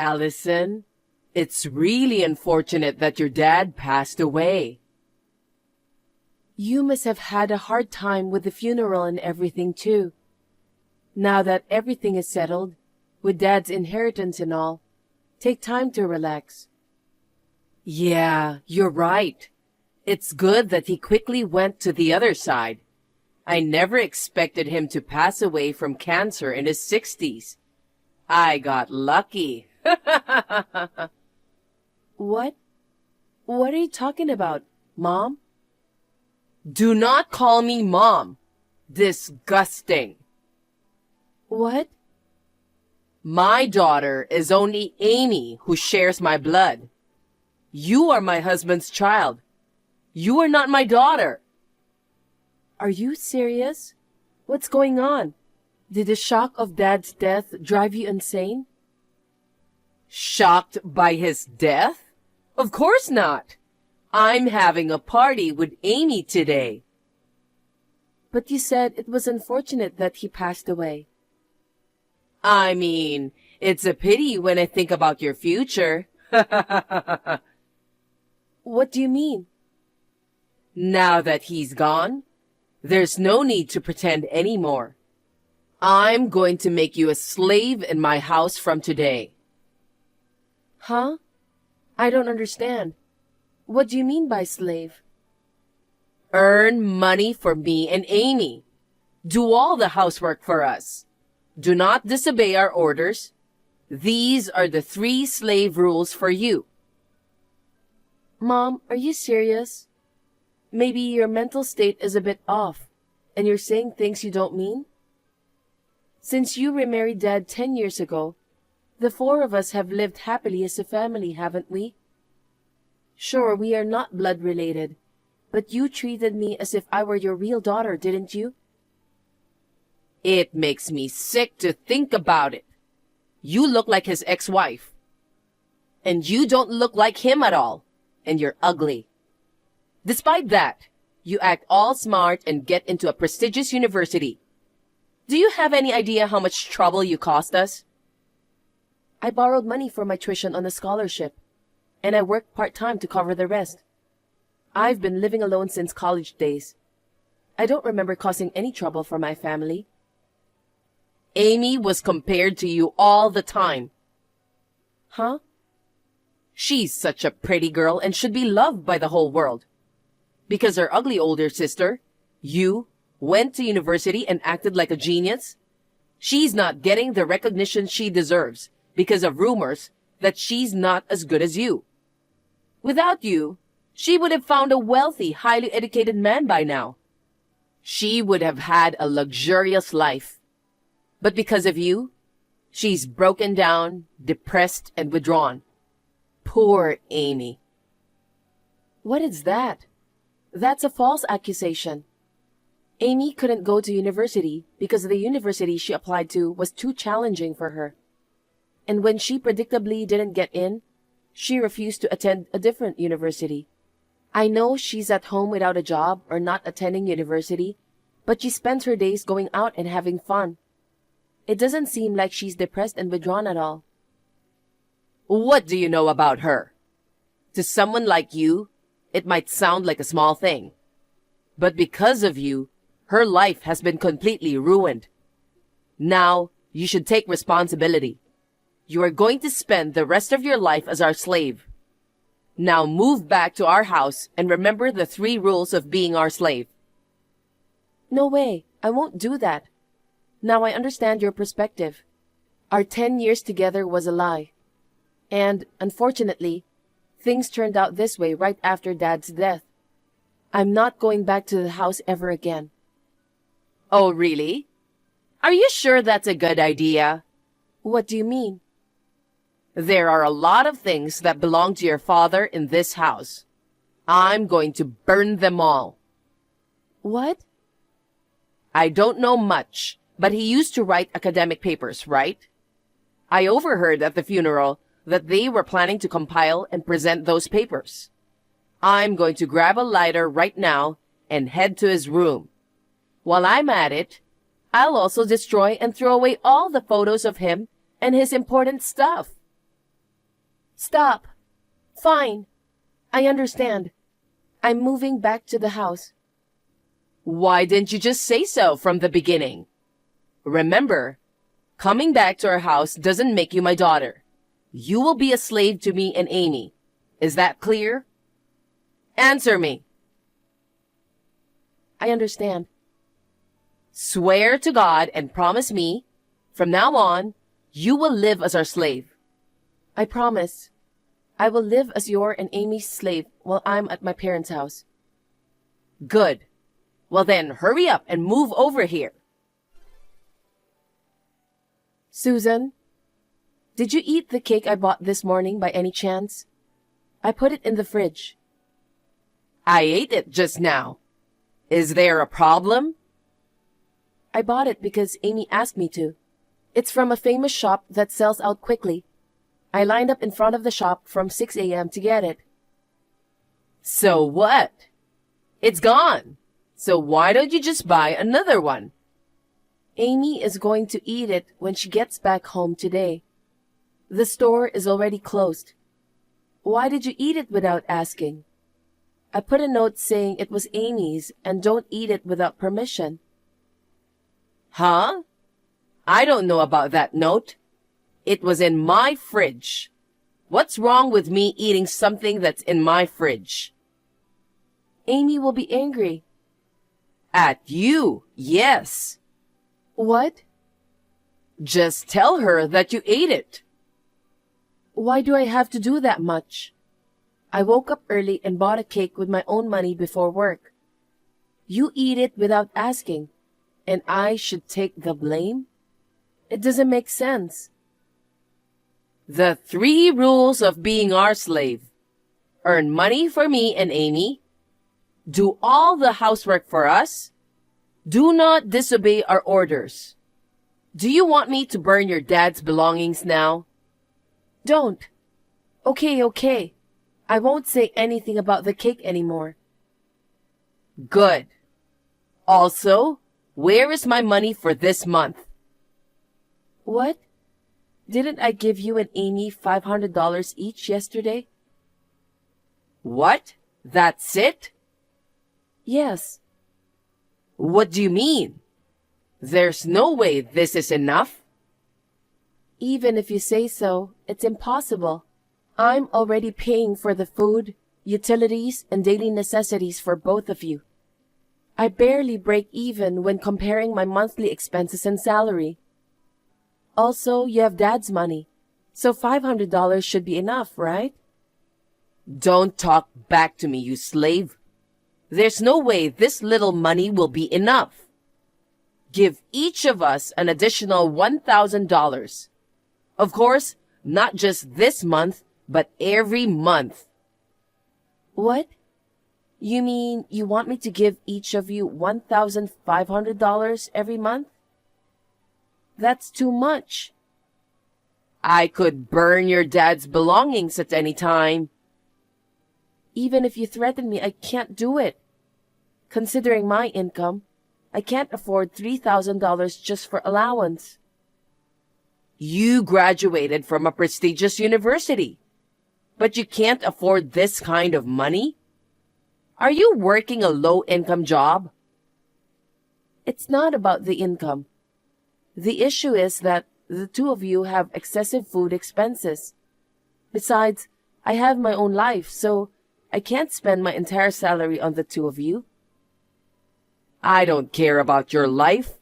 Allison, it's really unfortunate that your dad passed away. You must have had a hard time with the funeral and everything too. Now that everything is settled, with Dad's inheritance and all, take time to relax. Yeah, you're right. It's good that he quickly went to the other side. I never expected him to pass away from cancer in his 60s. I got lucky. What? What are you talking about, Mom? Do not call me Mom. Disgusting. What? My daughter is only Amy, who shares my blood. You are my husband's child. You are not my daughter. Are you serious? What's going on? Did the shock of Dad's death drive you insane? Shocked by his death? Of course not. I'm having a party with Amy today. But you said it was unfortunate that he passed away. I mean, it's a pity when I think about your future. What do you mean? Now that he's gone, there's no need to pretend anymore. I'm going to make you a slave in my house from today. Huh? I don't understand. What do you mean by slave? Earn money for me and Amy. Do all the housework for us. Do not disobey our orders. These are the 3 slave rules for you. Mom, are you serious? Maybe your mental state is a bit off, and you're saying things you don't mean? Since you remarried Dad 10 years ago, the 4 of us have lived happily as a family, haven't we? Sure, we are not blood related, but you treated me as if I were your real daughter, didn't you? It makes me sick to think about it. You look like his ex-wife. And you don't look like him at all. And you're ugly. Despite that, you act all smart and get into a prestigious university. Do you have any idea how much trouble you cost us? I borrowed money for my tuition on a scholarship, and I worked part-time to cover the rest. I've been living alone since college days. I don't remember causing any trouble for my family. Amy was compared to you all the time. Huh? She's such a pretty girl and should be loved by the whole world. Because her ugly older sister, you, went to university and acted like a genius. She's not getting the recognition she deserves because of rumors that she's not as good as you. Without you, she would have found a wealthy, highly educated man by now. She would have had a luxurious life. But because of you, she's broken down, depressed, and withdrawn. Poor Amy. What is that? That's a false accusation. Amy couldn't go to university because the university she applied to was too challenging for her. And when she predictably didn't get in, she refused to attend a different university. I know she's at home without a job or not attending university, but she spends her days going out and having fun. It doesn't seem like she's depressed and withdrawn at all. What do you know about her? To someone like you, it might sound like a small thing. But because of you, her life has been completely ruined. Now, you should take responsibility. You are going to spend the rest of your life as our slave. Now move back to our house and remember the 3 rules of being our slave. No way, I won't do that. Now I understand your perspective. Our 10 years together was a lie. And, unfortunately, things turned out this way right after Dad's death. I'm not going back to the house ever again. Oh, really? Are you sure that's a good idea? What do you mean? There are a lot of things that belong to your father in this house. I'm going to burn them all. What? I don't know much, but he used to write academic papers, right? I overheard at the funeral that they were planning to compile and present those papers. I'm going to grab a lighter right now and head to his room. While I'm at it, I'll also destroy and throw away all the photos of him and his important stuff. Stop. Fine. I understand. I'm moving back to the house. Why didn't you just say so from the beginning? Remember, coming back to our house doesn't make you my daughter. You will be a slave to me and Amy. Is that clear? Answer me. I understand. Swear to God and promise me, from now on, you will live as our slave. I promise. I will live as your and Amy's slave while I'm at my parents' house. Good. Well then, hurry up and move over here. Susan, did you eat the cake I bought this morning by any chance? I put it in the fridge. I ate it just now. Is there a problem? I bought it because Amy asked me to. It's from a famous shop that sells out quickly. I lined up in front of the shop from 6 a.m. to get it. So what? It's gone. So why don't you just buy another one? Amy is going to eat it when she gets back home today. The store is already closed. Why did you eat it without asking? I put a note saying it was Amy's and don't eat it without permission. Huh? I don't know about that note. It was in my fridge. What's wrong with me eating something that's in my fridge? Amy will be angry. At you, yes. What? Just tell her that you ate it. Why do I have to do that much? I woke up early and bought a cake with my own money before work. You eat it without asking, and I should take the blame? It doesn't make sense. The 3 rules of being our slave. Earn money for me and Amy. Do all the housework for us. Do not disobey our orders. Do you want me to burn your dad's belongings now? Don't. Okay. I won't say anything about the cake anymore. Good. Also, where is my money for this month? What? Didn't I give you and Amy $500 each yesterday? What? That's it? Yes. What do you mean? There's no way this is enough. Even if you say so, it's impossible. I'm already paying for the food, utilities, and daily necessities for both of you. I barely break even when comparing my monthly expenses and salary. Also, you have Dad's money, so $500 should be enough, right? Don't talk back to me, you slave. There's no way this little money will be enough. Give each of us an additional $1,000. Of course, not just this month, but every month. What? You mean you want me to give each of you $1,500 every month? That's too much. I could burn your dad's belongings at any time. Even if you threaten me, I can't do it. Considering my income, I can't afford $3,000 just for allowance. You graduated from a prestigious university, but you can't afford this kind of money? Are you working a low-income job? It's not about the income. The issue is that the two of you have excessive food expenses. Besides, I have my own life, so I can't spend my entire salary on the two of you. I don't care about your life.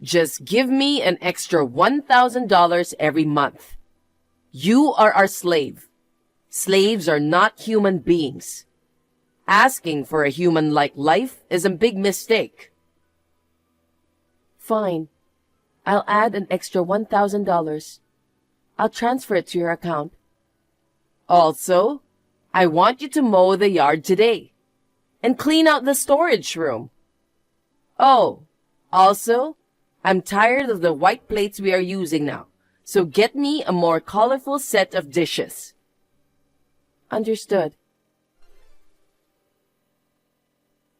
Just give me an extra $1,000 every month. You are our slave. Slaves are not human beings. Asking for a human-like life is a big mistake. Fine. I'll add an extra $1,000. I'll transfer it to your account. Also, I want you to mow the yard today and clean out the storage room. Oh, also, I'm tired of the white plates we are using now, so get me a more colorful set of dishes. Understood.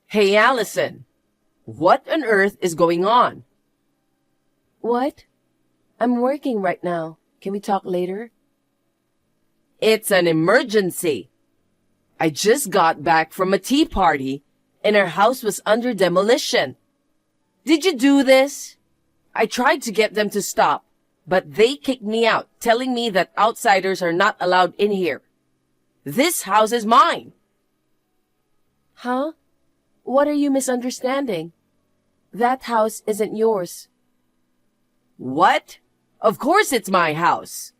Hey, Allison, what on earth is going on? What? I'm working right now. Can we talk later? It's an emergency. I just got back from a tea party and our house was under demolition. Did you do this? I tried to get them to stop, but they kicked me out, telling me that outsiders are not allowed in here. This house is mine. Huh? What are you misunderstanding? That house isn't yours. What? Of course it's my house.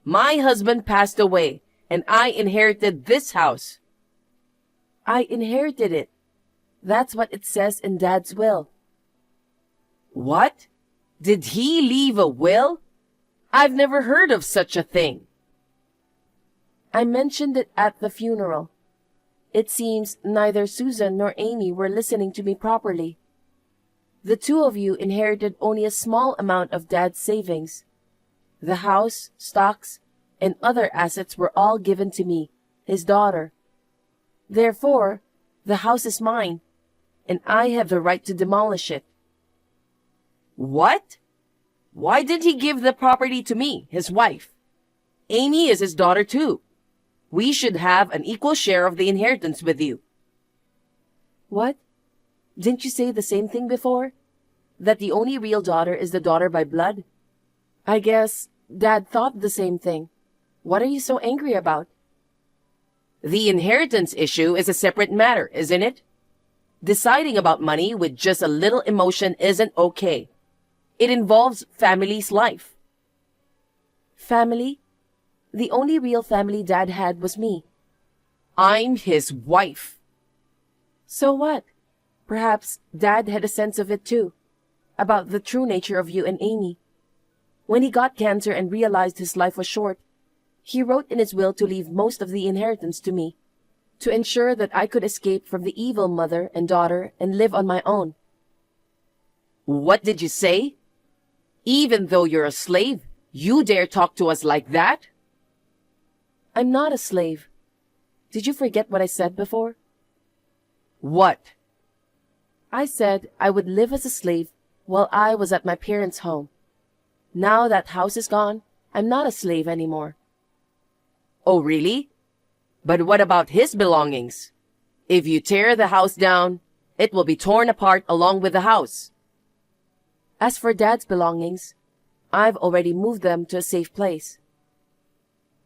My husband passed away, and I inherited this house. I inherited it. That's what it says in Dad's will. What? Did he leave a will? I've never heard of such a thing. I mentioned it at the funeral. It seems neither Susan nor Amy were listening to me properly. The two of you inherited only a small amount of Dad's savings. The house, stocks, and other assets were all given to me, his daughter. Therefore, the house is mine, and I have the right to demolish it. What? Why did he give the property to me, his wife? Amy is his daughter too. We should have an equal share of the inheritance with you. What? Didn't you say the same thing before? That the only real daughter is the daughter by blood? I guess Dad thought the same thing. What are you so angry about? The inheritance issue is a separate matter, isn't it? Deciding about money with just a little emotion isn't okay. It involves family's life. Family? The only real family Dad had was me. I'm his wife. So what? Perhaps Dad had a sense of it too, about the true nature of you and Amy. When he got cancer and realized his life was short, he wrote in his will to leave most of the inheritance to me, to ensure that I could escape from the evil mother and daughter and live on my own. What did you say? Even though you're a slave, you dare talk to us like that? I'm not a slave. Did you forget what I said before? What? I said I would live as a slave while I was at my parents' home. Now that house is gone, I'm not a slave anymore. Oh, really? But what about his belongings? If you tear the house down, it will be torn apart along with the house. As for Dad's belongings, I've already moved them to a safe place.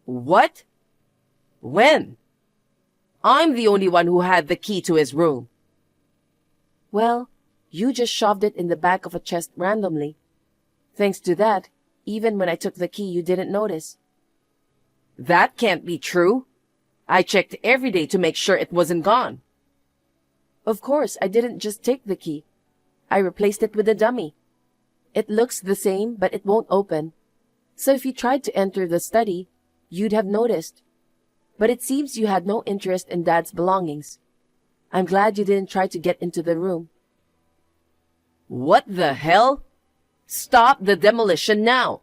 What? When? I'm the only one who had the key to his room. Well, you just shoved it in the back of a chest randomly. Thanks to that, even when I took the key, you didn't notice. That can't be true. I checked every day to make sure it wasn't gone. Of course, I didn't just take the key. I replaced it with a dummy. It looks the same, but it won't open. So if you tried to enter the study, you'd have noticed. But it seems you had no interest in Dad's belongings. I'm glad you didn't try to get into the room. What the hell? Stop the demolition now.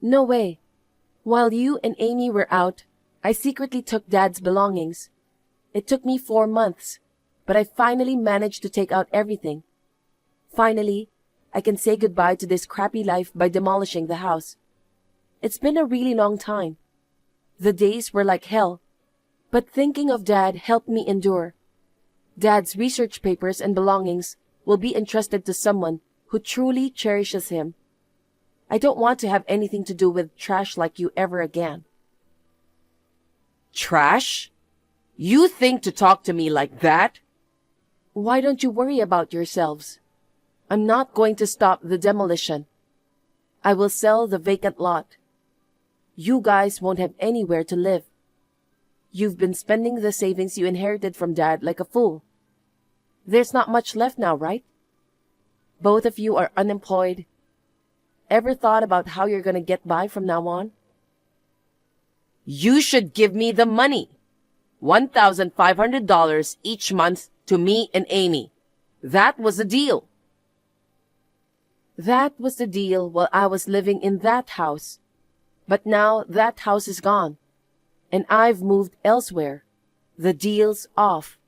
No way. While you and Amy were out, I secretly took Dad's belongings. It took me 4 months, but I finally managed to take out everything. Finally, I can say goodbye to this crappy life by demolishing the house. It's been a really long time. The days were like hell, but thinking of Dad helped me endure. Dad's research papers and belongings will be entrusted to someone who truly cherishes him. I don't want to have anything to do with trash like you ever again. Trash? You think to talk to me like that? Why don't you worry about yourselves? I'm not going to stop the demolition. I will sell the vacant lot. You guys won't have anywhere to live. You've been spending the savings you inherited from Dad like a fool. There's not much left now, right? Both of you are unemployed. Ever thought about how you're gonna get by from now on? You should give me the money. $1,500 each month to me and Amy. That was the deal. That was the deal while I was living in that house. But now that house is gone, and I've moved elsewhere. The deal's off.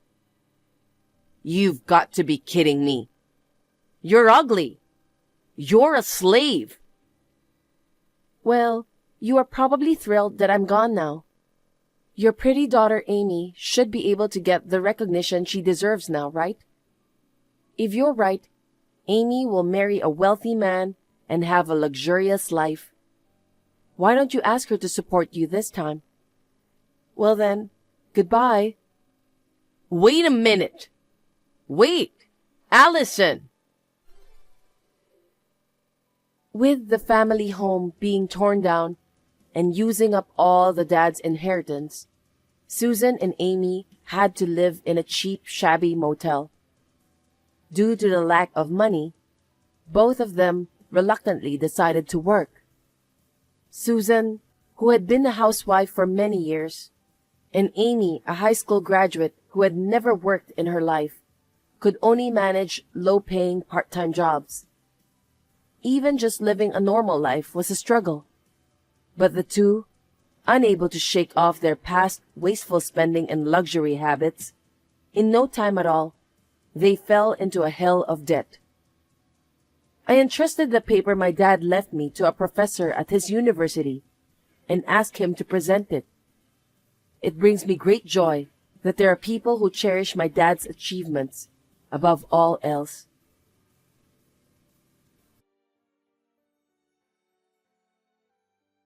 You've got to be kidding me. You're ugly. You're a slave. Well, You are probably thrilled that I'm gone now. Your pretty daughter Amy should be able to get the recognition she deserves now, right? If you're right, Amy will marry a wealthy man and have a luxurious life. Why don't you ask her to support you this time? Well then, goodbye. Wait a minute. Wait, Allison. With the family home being torn down and using up all the dad's inheritance, Susan and Amy had to live in a cheap, shabby motel. Due to the lack of money, both of them reluctantly decided to work. Susan, who had been a housewife for many years, and Amy, a high school graduate who had never worked in her life, could only manage low-paying part-time jobs. Even just living a normal life was a struggle. But the two, unable to shake off their past wasteful spending and luxury habits, in no time at all, they fell into a hell of debt. I entrusted the paper my dad left me to a professor at his university and asked him to present it. It brings me great joy that there are people who cherish my dad's achievements above all else.